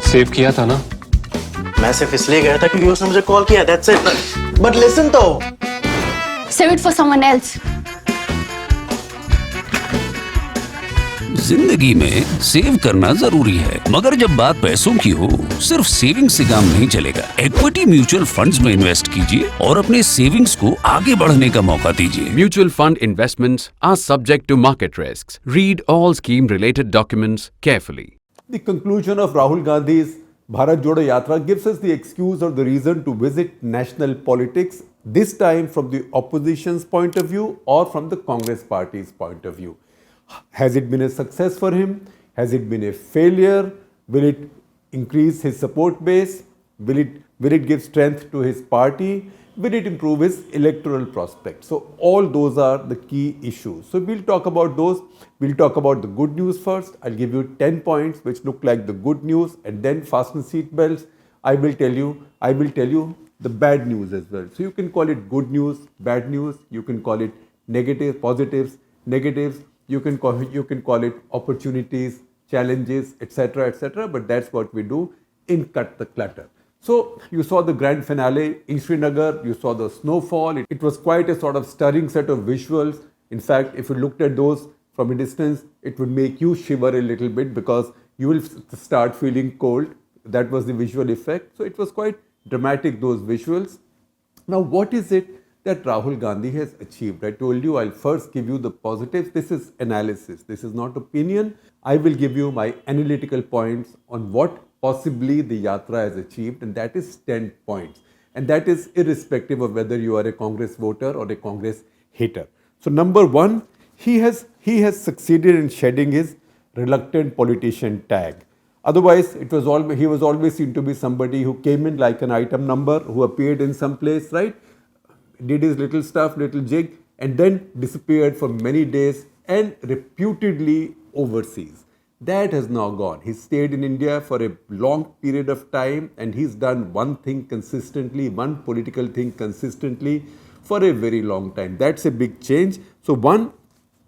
Save किया था ना? मैं सिर्फ इसलिए गया था क्योंकि उसने मुझे कॉल किया, that's it. But listen तो. Save it for someone else. जिंदगी में सेव करना जरूरी है, मगर जब बात पैसों की हो, सिर्फ सेविंग से काम नहीं चलेगा। इक्विटी म्यूचुअल फंड्स में इन्वेस्ट कीजिए और अपने सेविंग्स को आगे बढ़ने का मौका दीजिए। Mutual fund investments are subject to market risks. Read all scheme-related documents carefully. The conclusion of Rahul Gandhi's Bharat Jodo Yatra gives us the excuse or the reason to visit national politics, this time from the opposition's point of view or from the Congress party's point of view. Has it been a success for him? Has it been a failure? Will it increase his support base? Will it give strength to his party? Will it improve his electoral prospects? So all those are the key issues. So we'll talk about those. We'll talk about the good news first. I'll give you 10 points which look like the good news, and then fasten seat belts. I will tell you the bad news as well. So you can call it good news, bad news. You can call it negative, positives, negatives. You can call it opportunities, challenges, etc. But that's what we do in Cut the Clutter. So you saw the grand finale in Srinagar. You saw the snowfall. It was quite a sort of stirring set of visuals. In fact, if you looked at those from a distance, it would make you shiver a little bit because you will start feeling cold. That was the visual effect. So it was quite dramatic, those visuals. Now, what is it that Rahul Gandhi has achieved? I told you I'll first give you the positives. This is analysis. This is not opinion. I will give you my analytical points on what possibly the Yatra has achieved, and that is 10 points. And that is irrespective of whether you are a Congress voter or a Congress hater. So number one, he has succeeded in shedding his reluctant politician tag. Otherwise, he was always seen to be somebody who came in like an item number, who appeared in some place, right? Did his little stuff, little jig, and then disappeared for many days and reputedly overseas. That has now gone. He stayed in India for a long period of time, and he's done one thing consistently, one political thing consistently for a very long time. That's a big change. So one,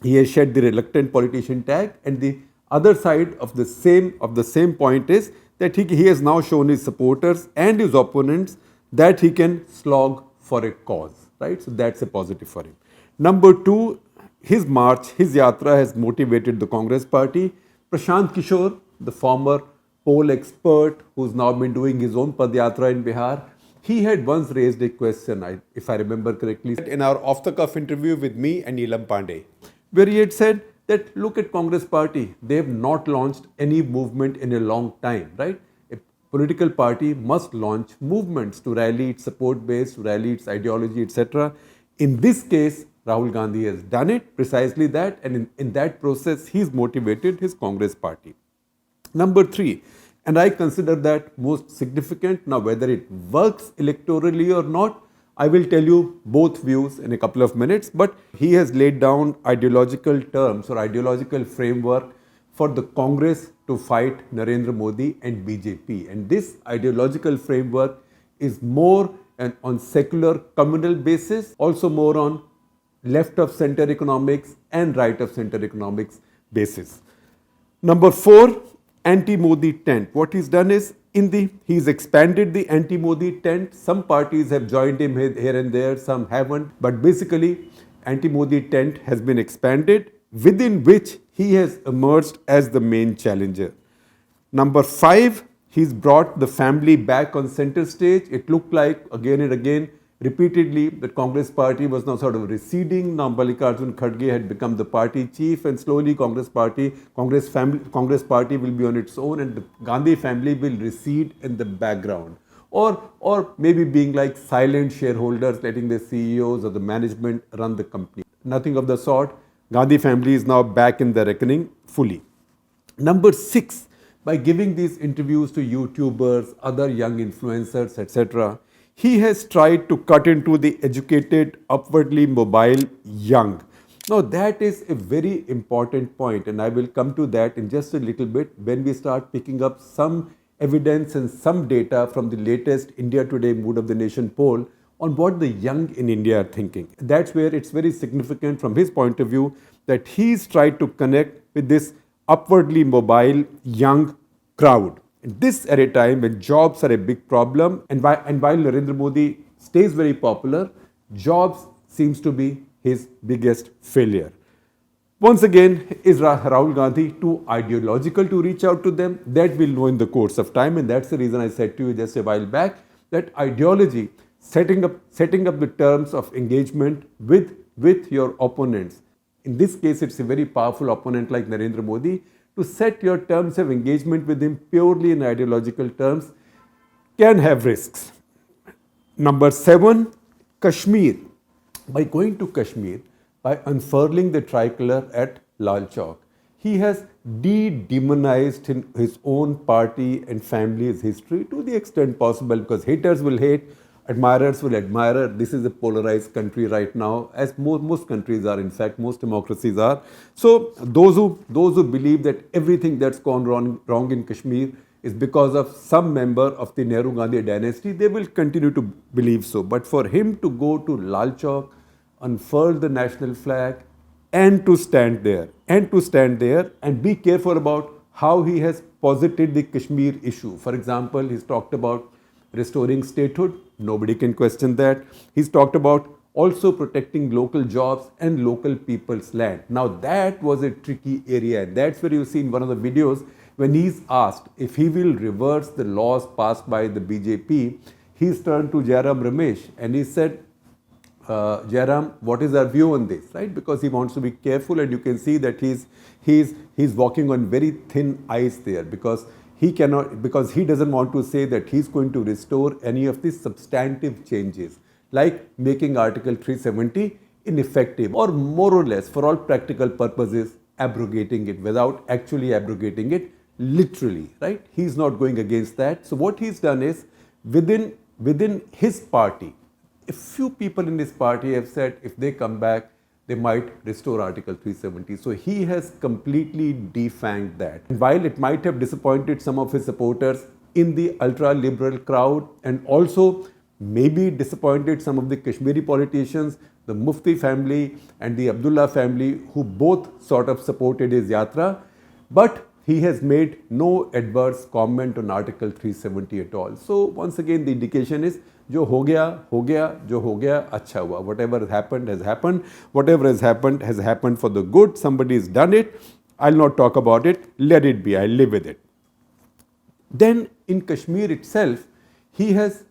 he has shed the reluctant politician tag, and the other side of the same point is that he has now shown his supporters and his opponents that he can slog for a cause, right? So that's a positive for him. Number two, his march, his yatra has motivated the Congress party. Prashant Kishore, the former poll expert who's now been doing his own Padyatra in Bihar, he had once raised a question, if I remember correctly, in our off-the-cuff interview with me and Neelam Pandey, where he had said that look at Congress party, they have not launched any movement in a long time, right? A political party must launch movements to rally its support base, to rally its ideology, etc. In this case, Rahul Gandhi has done it, precisely that, and in that process, he's motivated his Congress party. Number three, and I consider that most significant. Now, whether it works electorally or not, I will tell you both views in a couple of minutes, but he has laid down ideological terms or ideological framework for the Congress to fight Narendra Modi and BJP. And this ideological framework is more on secular communal basis, also more on left of center economics and right of center economics basis. Number four, anti-Modi tent. What he's done is he's expanded the anti-Modi tent. Some parties have joined him here and there, some haven't. But basically, anti-Modi tent has been expanded, within which he has emerged as the main challenger. Number five, he's brought the family back on center stage. It looked like again and again, repeatedly, the Congress party was now sort of receding. Now Mallikarjun Kharge had become the party chief, and slowly Congress party will be on its own, and the Gandhi family will recede in the background, or maybe being like silent shareholders, letting the CEOs or the management run the company. Nothing of the sort. Gandhi family is now back in the reckoning fully. Number six, by giving these interviews to YouTubers, other young influencers, etc., he has tried to cut into the educated, upwardly mobile young. Now that is a very important point, and I will come to that in just a little bit when we start picking up some evidence and some data from the latest India Today Mood of the Nation poll on what the young in India are thinking. That's where it's very significant from his point of view that he's tried to connect with this upwardly mobile young crowd. And this at a time when jobs are a big problem, and while Narendra Modi stays very popular, jobs seems to be his biggest failure. Once again, is Rahul Gandhi too ideological to reach out to them? That we'll know in the course of time, and that's the reason I said to you just a while back that ideology, setting up the terms of engagement with your opponents. In this case, it's a very powerful opponent like Narendra Modi. To set your terms of engagement with him purely in ideological terms can have risks. Number 7, Kashmir. By going to Kashmir, by unfurling the tricolor at Lal Chowk, he has de-demonized his own party and family's history to the extent possible, because haters will hate, admirers will admire. This is a polarized country right now, as most countries are, in fact, most democracies are. So those who believe that everything that's gone wrong in Kashmir is because of some member of the Nehru-Gandhi dynasty, they will continue to believe so. But for him to go to Lal Chowk, unfurl the national flag, and to stand there, and be careful about how he has posited the Kashmir issue. For example, he's talked about restoring statehood. Nobody can question that. He's talked about also protecting local jobs and local people's land. Now that was a tricky area, and that's where you see in one of the videos when he's asked if he will reverse the laws passed by the BJP, he's turned to Jairam Ramesh and he said, Jairam, what is our view on this, right? Because he wants to be careful, and you can see that he's walking on very thin ice there, because he doesn't want to say that he's going to restore any of these substantive changes, like making Article 370 ineffective, or more or less, for all practical purposes, abrogating it without actually abrogating it literally, right? He's not going against that. So what he's done is, within his party, a few people in his party have said if they come back, they might restore Article 370. So he has completely defanged that. And while it might have disappointed some of his supporters in the ultra-liberal crowd, and also maybe disappointed some of the Kashmiri politicians, the Mufti family and the Abdullah family, who both sort of supported his yatra, but he has made no adverse comment on Article 370 at all. So once again, the indication is, जो हो गया, जो हो गया, अच्छा हुआ. Whatever has happened has happened. Whatever has happened for the good. Somebody has done it. I'll not talk about it. Let it be. I'll live with it. Then in Kashmir itself, he has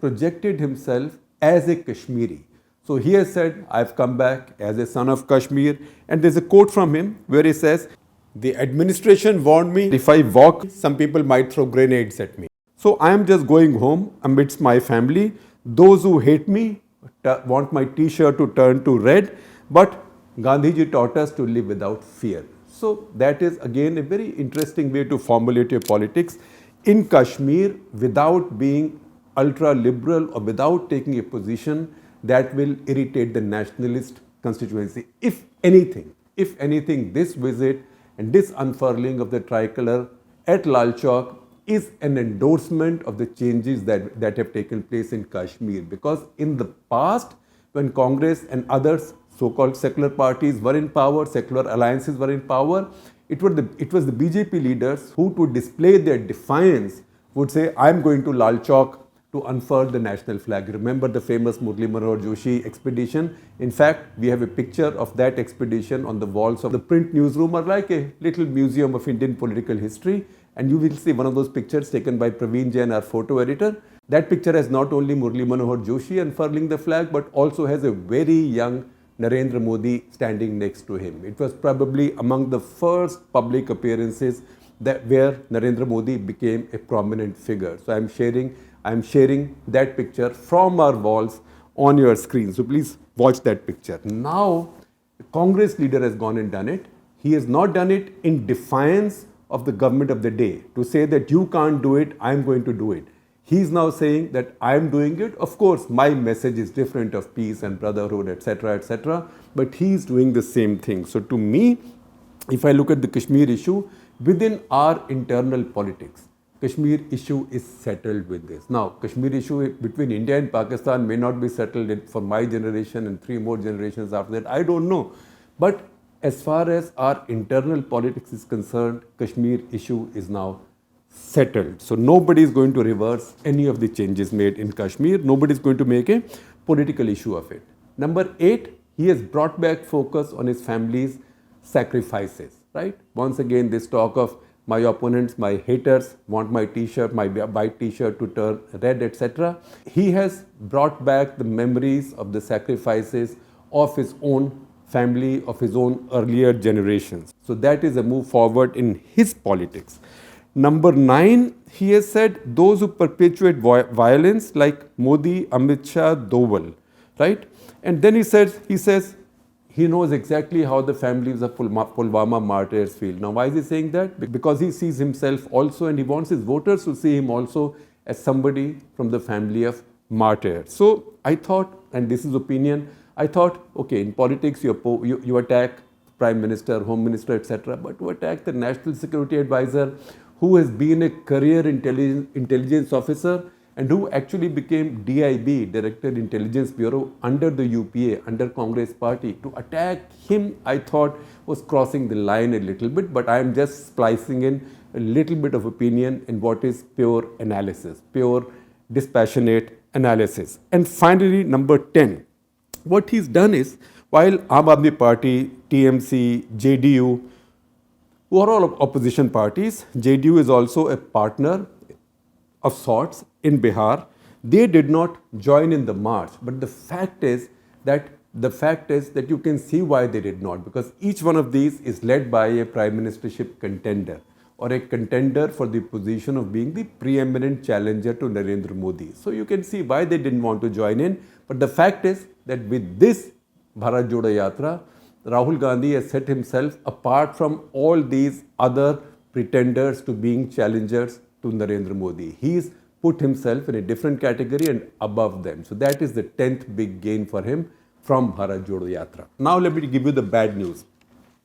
projected himself as a Kashmiri. So he has said, I've come back as a son of Kashmir. And there's a quote from him where he says, the administration warned me if I walk, some people might throw grenades at me. So I am just going home amidst my family. Those who hate me want my t-shirt to turn to red, but Gandhiji taught us to live without fear. So that is again a very interesting way to formulate your politics in Kashmir without being ultra-liberal or without taking a position that will irritate the nationalist constituency. If anything, this visit and this unfurling of the tricolor at Lal Chowk is an endorsement of the changes that have taken place in Kashmir. Because in the past, when Congress and others so-called secular parties were in power, secular alliances were in power, it was the BJP leaders who, to display their defiance, would say, I'm going to Lal Chowk to unfurl the national flag. Remember the famous Murli Manohar Joshi expedition? In fact, we have a picture of that expedition on the walls of the print newsroom, or like a little museum of Indian political history. And you will see one of those pictures taken by Praveen Jain, our photo editor. That picture has not only Murli Manohar Joshi unfurling the flag, but also has a very young Narendra Modi standing next to him. It was probably among the first public appearances where Narendra Modi became a prominent figure. So I'm sharing that picture from our walls on your screen. So please watch that picture. Now, the Congress leader has gone and done it. He has not done it in defiance of the government of the day, to say that you can't do it, I'm going to do it. He's now saying that I'm doing it. Of course, my message is different, of peace and brotherhood, etc., but he's doing the same thing. So to me, if I look at the Kashmir issue, within our internal politics, Kashmir issue is settled with this. Now, Kashmir issue between India and Pakistan may not be settled for my generation and 3 more generations after that. I don't know. But as far as our internal politics is concerned, Kashmir issue is now settled. So nobody is going to reverse any of the changes made in Kashmir. Nobody is going to make a political issue of it. Number 8, he has brought back focus on his family's sacrifices, right? Once again, this talk of my opponents, my haters want my t-shirt, my white t-shirt to turn red, etc. He has brought back the memories of the sacrifices of his own family, of his own earlier generations. So that is a move forward in his politics. Number 9, he has said those who perpetuate violence like Modi, Amit Shah, Doval, right? And then he says he knows exactly how the families of Pulwama martyrs feel. Now, why is he saying that? Because he sees himself also, and he wants his voters to see him also as somebody from the family of martyrs. So I thought, and this is opinion, I thought, okay, in politics you attack Prime Minister, Home Minister, etc. But to attack the National Security Advisor, who has been a career intelligence officer and who actually became DIB, Director Intelligence Bureau, under the UPA, under Congress Party. To attack him, I thought, was crossing the line a little bit, but I am just splicing in a little bit of opinion in what is pure analysis, pure dispassionate analysis. And finally, number 10, what he's done is, while Aam Aadmi Party, TMC, JDU, who are all opposition parties, JDU is also a partner of sorts in Bihar. They did not join in the march, but the fact is that you can see why they did not, because each one of these is led by a prime ministership contender or a contender for the position of being the preeminent challenger to Narendra Modi. So you can see why they didn't want to join in. But the fact is that with this Bharat Jodo Yatra, Rahul Gandhi has set himself apart from all these other pretenders to being challengers to Narendra Modi. He's put himself in a different category and above them. So that is the 10th big gain for him from Bharat Jodo Yatra. Now let me give you the bad news.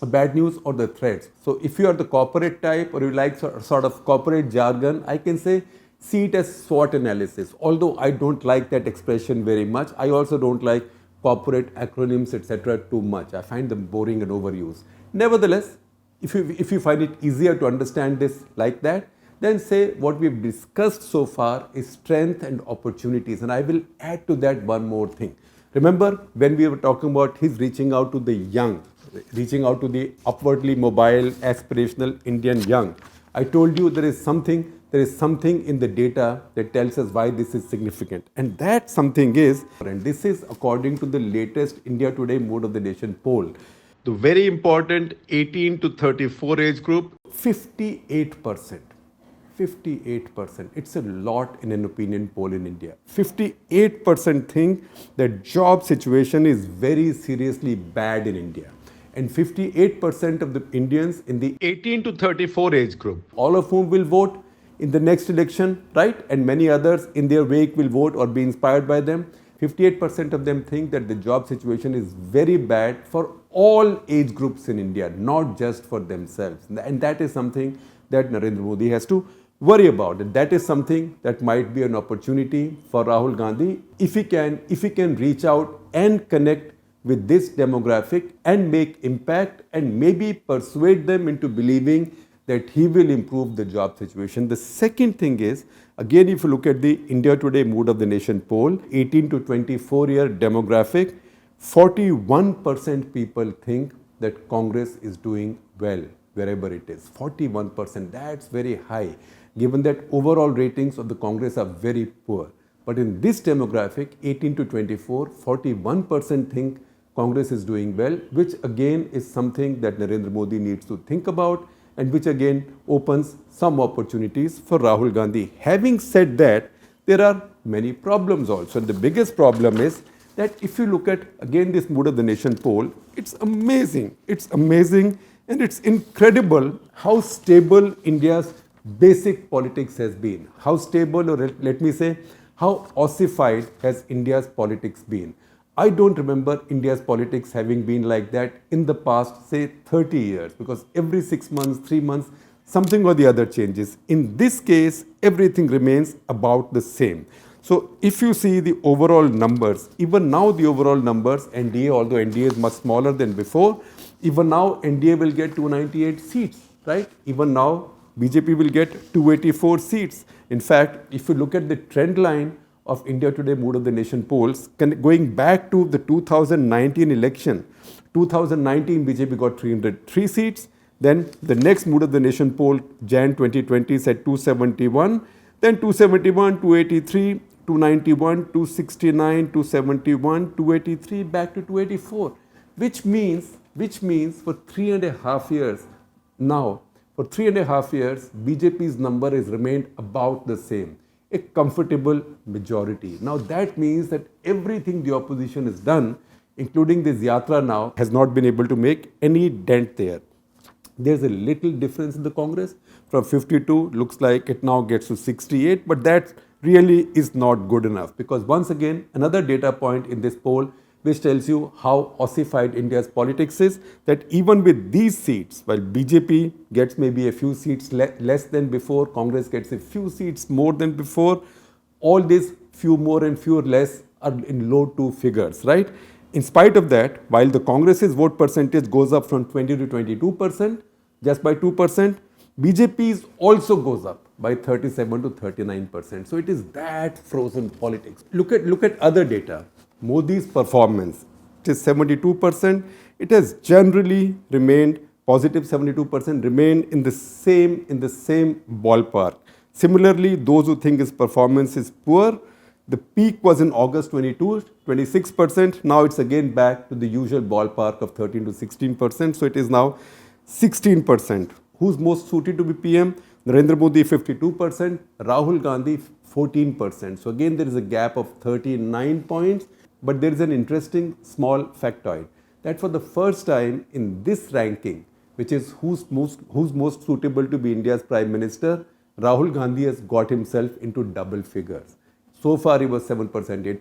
The bad news or the threats. So if you are the corporate type or you like sort of corporate jargon, I can say see it as SWOT analysis. Although I don't like that expression very much. I also don't like corporate acronyms, etc. too much. I find them boring and overused. Nevertheless, if you find it easier to understand this like that, then say what we've discussed so far is strength and opportunities. And I will add to that one more thing. Remember when we were talking about his reaching out to the young, reaching out to the upwardly mobile, aspirational Indian young. I told you there is something in the data that tells us why this is significant. And that something is, and this is according to the latest India Today Mood of the Nation poll, the very important 18 to 34 age group, 58%. 58%. It's a lot in an opinion poll in India. 58% think that job situation is very seriously bad in India. And 58% of the Indians in the 18 to 34 age group, all of whom will vote in the next election, right? And many others in their wake will vote or be inspired by them. 58% of them think that the job situation is very bad for all age groups in India, not just for themselves. And that is something that Narendra Modi has to worry about. And that is something that might be an opportunity for Rahul Gandhi if he can reach out and connect with this demographic and make impact and maybe persuade them into believing that he will improve the job situation. The second thing is, again, if you look at the India Today Mood of the Nation poll, 18 to 24-year demographic, 41% people think that Congress is doing well wherever it is. 41%, that's very high, given that overall ratings of the Congress are very poor. But in this demographic, 18 to 24, 41% think Congress is doing well, which again is something that Narendra Modi needs to think about and which again opens some opportunities for Rahul Gandhi. Having said that, there are many problems also. And the biggest problem is that if you look at again this Mood of the Nation poll, it's amazing. It's amazing and it's incredible how stable India's basic politics has been. How stable, or let me say, how ossified has India's politics been. I don't remember India's politics having been like that in the past, say, 30 years, because every 6 months, 3 months, something or the other changes. In this case, everything remains about the same. So if you see the overall numbers, even now the overall numbers, NDA, although NDA is much smaller than before, even now NDA will get 298 seats, right? Even now BJP will get 284 seats. In fact, if you look at the trend line of India Today Mood of the Nation polls, going back to the 2019 election, 2019 BJP got 303 seats. Then the next Mood of the Nation poll, Jan 2020, said 271. Then 271, 283, 291, 269, 271, 283, back to 284. Which means for 3.5 years now, for 3.5 years, BJP's number has remained about the same, a comfortable majority. Now that means that everything the opposition has done, including this Yatra now, has not been able to make any dent there. There's a little difference in the Congress. From 52, looks like it now gets to 68, but that really is not good enough, because once again, another data point in this poll which tells you how ossified India's politics is, that even with these seats, while BJP gets maybe a few seats less than before, Congress gets a few seats more than before, all these few more and few less are in low two figures, right? In spite of that, while the Congress's vote percentage goes up from 20 to 22%, just by 2%, BJP's also goes up by 37 to 39%. So it is that frozen politics. Look at other data. Modi's performance, it is 72%. It has generally remained positive, 72%, remain in the same ballpark. Similarly, those who think his performance is poor, the peak was in August 22, 26%. Now it's again back to the usual ballpark of 13 to 16%. So it is now 16%. Who's most suited to be PM? Narendra Modi, 52%. Rahul Gandhi, 14%. So again, there is a gap of 39 points. But there is an interesting small factoid that for the first time in this ranking, which is who's most suitable to be India's Prime Minister, Rahul Gandhi has got himself into double figures. So far he was 7%, 8%,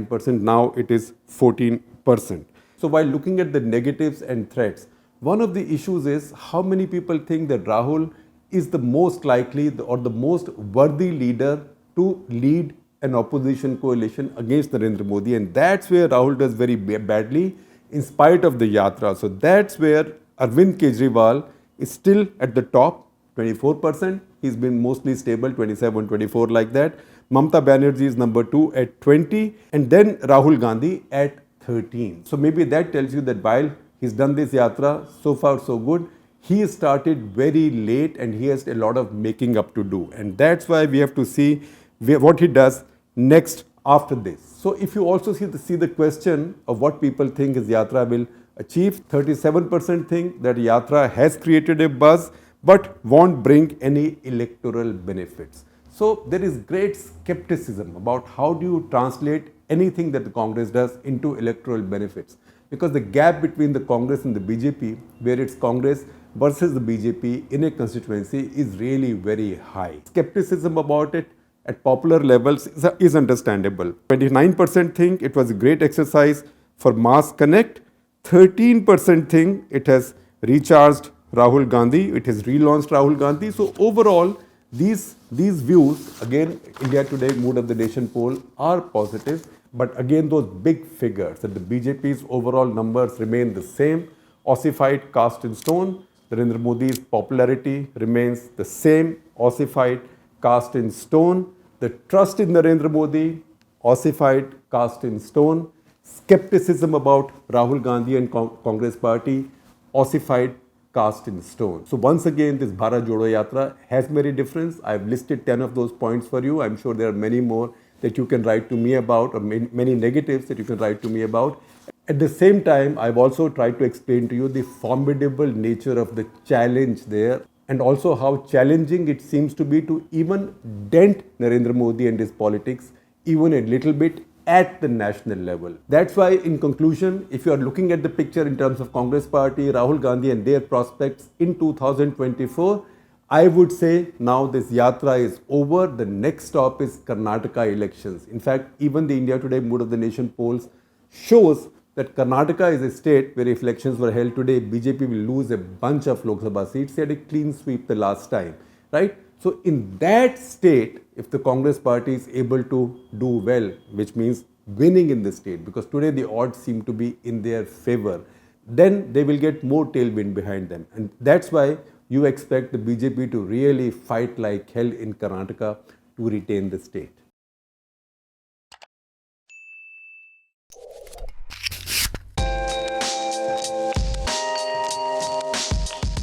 9%. Now it is 14%. So while looking at the negatives and threats, one of the issues is how many people think that Rahul is the most likely or the most worthy leader to lead an opposition coalition against Narendra Modi, and that's where Rahul does very badly in spite of the Yatra. So that's where Arvind Kejriwal is still at the top, 24%. He's been mostly stable, 27, 24 like that. Mamata Banerjee is number 2 at 20, and then Rahul Gandhi at 13. So maybe that tells you that while he's done this Yatra, so far so good, he started very late and he has a lot of making up to do. And that's why we have to see what he does next after this. So if you also see the question of what people think his Yatra will achieve, 37% think that Yatra has created a buzz but won't bring any electoral benefits. So there is great skepticism about how do you translate anything that the Congress does into electoral benefits, because the gap between the Congress and the BJP, where it's Congress versus the BJP in a constituency, is really very high. Skepticism about it at popular levels is understandable. 29% think it was a great exercise for mass connect. 13% think it has recharged Rahul Gandhi, it has relaunched Rahul Gandhi. So overall, these views, again, India Today Mood of the Nation poll, are positive. But again, those big figures that the BJP's overall numbers remain the same, ossified, cast in stone. Narendra Modi's popularity remains the same, ossified, cast in stone. The trust in Narendra Modi, ossified, cast in stone. Skepticism about Rahul Gandhi and Congress party, ossified, cast in stone. So once again, this Bharat Jodo Yatra has made a difference. I've listed 10 of those points for you. I'm sure there are many more that you can write to me about, or many negatives that you can write to me about. At the same time, I've also tried to explain to you the formidable nature of the challenge there, and also how challenging it seems to be to even dent Narendra Modi and his politics even a little bit at the national level. That's why, in conclusion, if you are looking at the picture in terms of Congress party, Rahul Gandhi and their prospects in 2024, I would say now this Yatra is over. The next stop is Karnataka elections. In fact, even the India Today Mood of the Nation polls shows that Karnataka is a state where if elections were held today, BJP will lose a bunch of Lok Sabha seats. They had a clean sweep the last time, right? So in that state, if the Congress party is able to do well, which means winning in the state, because today the odds seem to be in their favor, then they will get more tailwind behind them. And that's why you expect the BJP to really fight like hell in Karnataka to retain the state?